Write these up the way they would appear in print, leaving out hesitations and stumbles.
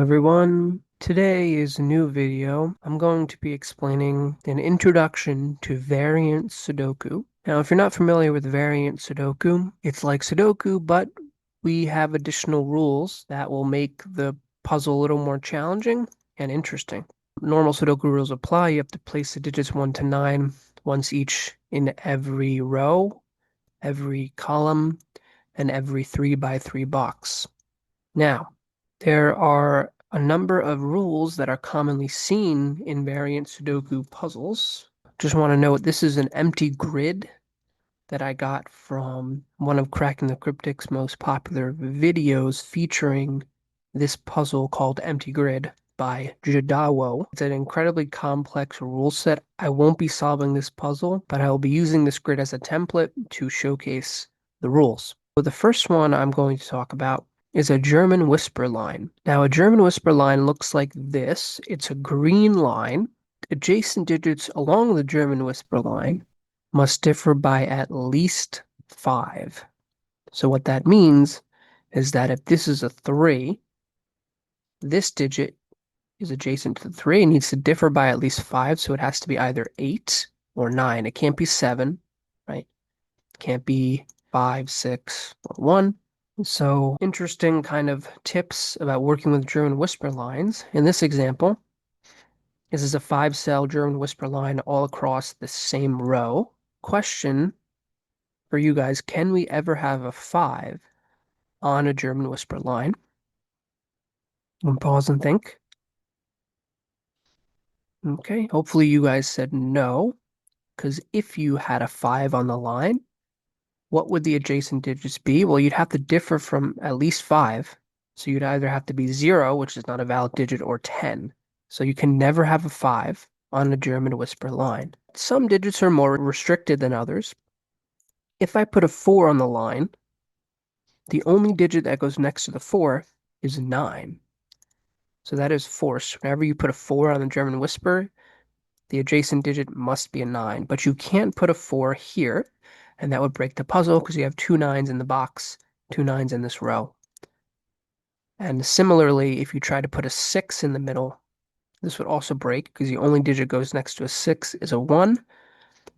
everyone. Today is a new video. I'm going to be explaining an introduction to Variant Sudoku. Now, if you're not familiar with Variant Sudoku, it's like Sudoku, but we have additional rules that will make the puzzle a little more challenging and interesting. Normal Sudoku rules apply. You have to place the digits 1 to 9 once each in every row, every column, and every 3 by 3 box. Now, there are a number of rules that are commonly seen in variant Sudoku puzzles. Just want to note this is an empty grid that I got from one of Cracking the Cryptic's most popular videos featuring this puzzle called Empty Grid by Jodawo. It's an incredibly complex rule set. I won't be solving this puzzle, but I will be using this grid as a template to showcase the rules. So the first one I'm going to talk about is a German whisper line. Now, a German whisper line looks like this. It's a green line. Adjacent digits along the German whisper line must differ by at least 5. So what that means is that if this is a 3, this digit is adjacent to the 3 and needs to differ by at least 5, so it has to be either 8 or 9. It can't be 7, right? It can't be 5, 6, or 1. So interesting kind of tips about working with German whisper lines. In this example, this is a 5-cell German whisper line all across the same row. Question for you guys, can we ever have a 5 on a German whisper line? And pause and think. Okay, hopefully you guys said no, because if you had a 5 on the line, what would the adjacent digits be? Well, you'd have to differ from at least 5. So you'd either have to be 0, which is not a valid digit, or 10. So you can never have a 5 on a German whisper line. Some digits are more restricted than others. If I put a 4 on the line, the only digit that goes next to the 4 is 9. So that is forced. Whenever you put a 4 on the German whisper, the adjacent digit must be a 9. But you can't put a 4 here, and that would break the puzzle because you have 2 9s in the box, 2 9s in this row. And similarly, if you try to put a 6 in the middle, this would also break because the only digit goes next to a 6 is a 1.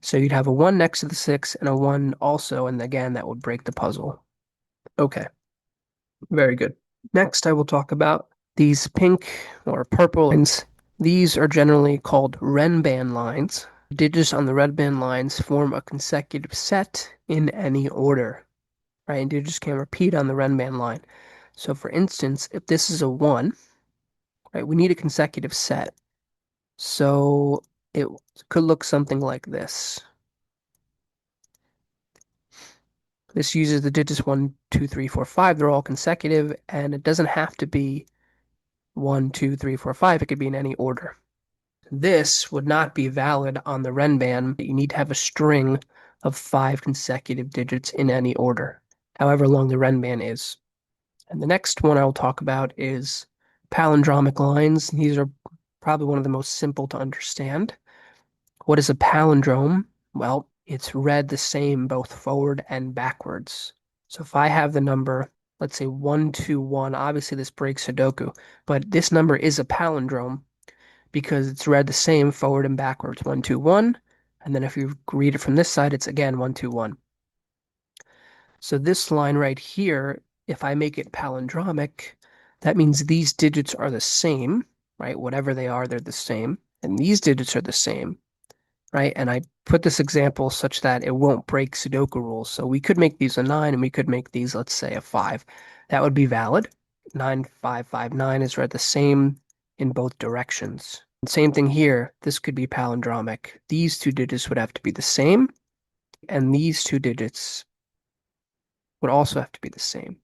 So you'd have a 1 next to the 6 and a 1 also, and again, that would break the puzzle. Okay, very good. Next, I will talk about these pink or purple lines. These are generally called Renban lines. Digits on the Renban lines form a consecutive set in any order, right? And digits can repeat on the Renban line. So for instance, if this is a 1, right, we need a consecutive set. So it could look something like this. This uses the digits 1, 2, 3, 4, 5. They're all consecutive, and it doesn't have to be 1, 2, 3, 4, 5. It could be in any order. This would not be valid on the Renban. You need to have a string of 5 consecutive digits in any order, however long the Renban is. And the next one I'll talk about is palindromic lines. These are probably one of the most simple to understand. What is a palindrome? Well, it's read the same both forward and backwards. So if I have the number, let's say 121, obviously this breaks Sudoku, but this number is a palindrome because it's read the same forward and backwards, 121. And then if you read it from this side, it's again 121. So this line right here, if I make it palindromic, that means these digits are the same, right? Whatever they are, they're the same. And these digits are the same, right? And I put this example such that it won't break Sudoku rules. So we could make these a 9 and we could make these, let's say, a 5. That would be valid. 9559 is read the same in both directions. Same thing here. This could be palindromic. These two digits would have to be the same, and these two digits would also have to be the same.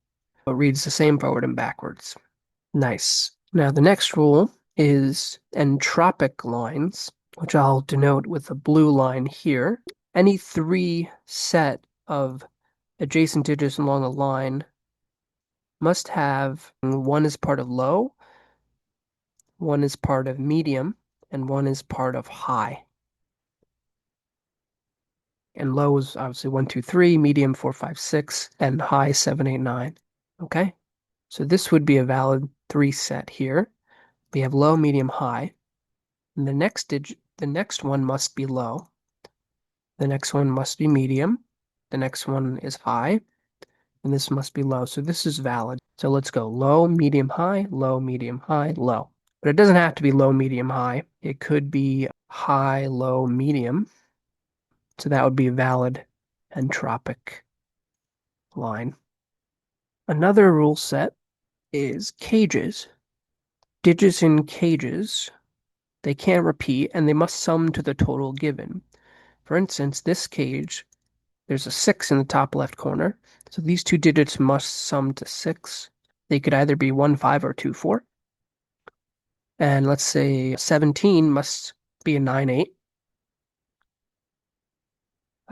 It reads the same forward and backwards. Nice. Now the next rule is entropic lines, which I'll denote with a blue line here. Any 3 set of adjacent digits along a line must have 1 is part of low, 1 is part of medium, and 1 is part of high. And low is obviously 1, 2, 3, medium 4, 5, 6, and high 7, 8, 9. Okay? So this would be a valid three set here. We have low, medium, high. And the next one must be low. The next one must be medium. The next one is high. And this must be low. So this is valid. So let's go low, medium, high, low, medium, high, low. But it doesn't have to be low, medium, high. It could be high, low, medium. So that would be a valid entropic line. Another rule set is cages. Digits in cages, they can't repeat and they must sum to the total given. For instance, this cage, there's a 6 in the top left corner. So these two digits must sum to 6. They could either be 1, 5 or 2, 4. And let's say 17 must be a 9, 8.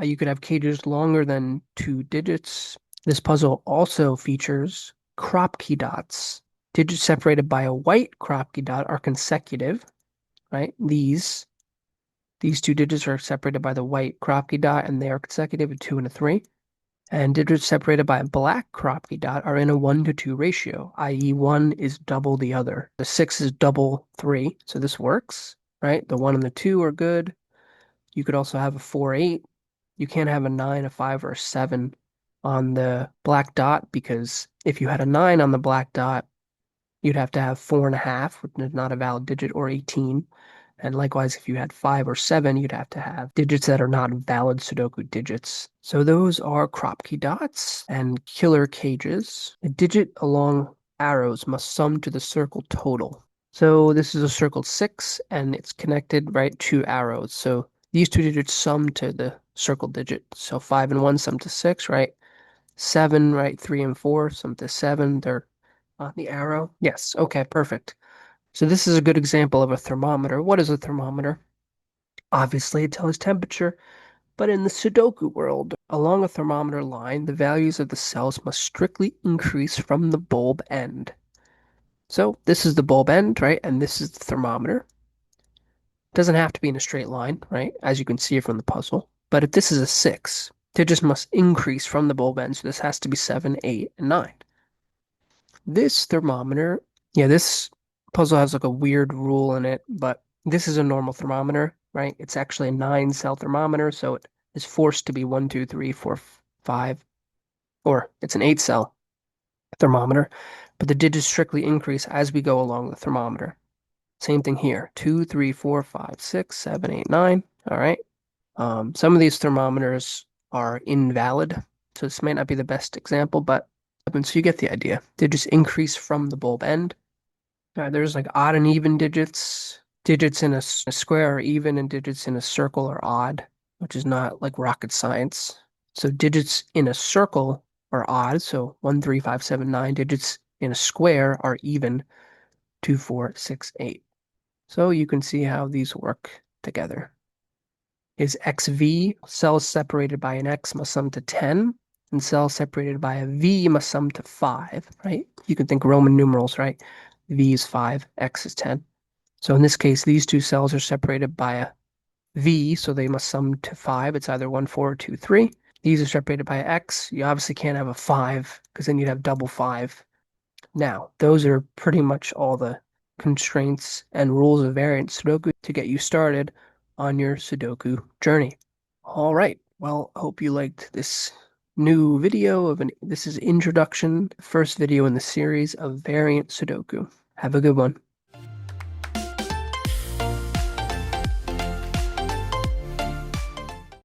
You could have cages longer than 2 digits. This puzzle also features Kropki dots. Digits separated by a white Kropki dot are consecutive, right? These two digits are separated by the white Kropki dot and they are consecutive, a 2 and a 3. And digits separated by a black Kropki dot are in a 1 to 2 ratio, i.e. 1 is double the other. The 6 is double 3, so this works, right? The 1 and the 2 are good. You could also have a 4, 8. You can't have a 9, a 5, or a 7 on the black dot because if you had a 9 on the black dot, you'd have to have 4.5, which is not a valid digit, or 18. And likewise, if you had 5 or 7, you'd have to have digits that are not valid Sudoku digits. So those are Kropki dots and killer cages. A digit along arrows must sum to the circle total. So this is a circle 6, and it's connected, right, to arrows. So these two digits sum to the circle digit. So 5 and 1 sum to 6, right? 7, right? 3 and 4 sum to 7. They're on the arrow. Yes, okay, perfect. So this is a good example of a thermometer. What is a thermometer? Obviously, it tells temperature, but in the Sudoku world, along a thermometer line, the values of the cells must strictly increase from the bulb end. So this is the bulb end, right? And this is the thermometer. It doesn't have to be in a straight line, right? As you can see from the puzzle. But if this is a 6, digits must increase from the bulb end. So this has to be 7, 8, and 9. This thermometer, yeah, this puzzle has like a weird rule in it, but this is a normal thermometer, right? It's actually a 9-cell thermometer, so it is forced to be 1, 2, 3, 4, 5, or it's an 8-cell thermometer, but the digits strictly increase as we go along the thermometer. Same thing here, 2, 3, 4, 5, 6, 7, 8, 9. All right. Some of these thermometers are invalid, so this may not be the best example, but so you get the idea. They just increase from the bulb end. There's like odd and even digits. Digits in a square are even, and digits in a circle are odd, which is not like rocket science. So digits in a circle are odd. So 1, 3, 5, 7, 9. Digits in a square are even, 2, 4, 6, 8. So you can see how these work together. Is XV, cells separated by an X must sum to 10, and cells separated by a V must sum to 5, right? You can think Roman numerals, right? V is 5, X is 10. So in this case, these two cells are separated by a V, so they must sum to 5. It's either 1, 4, or 2, 3. These are separated by X. You obviously can't have a 5, because then you'd have double 5. Now, those are pretty much all the constraints and rules of Variant Sudoku to get you started on your Sudoku journey. All right. Well, hope you liked this new video this is introduction, first video in the series of Variant Sudoku. Have a good one.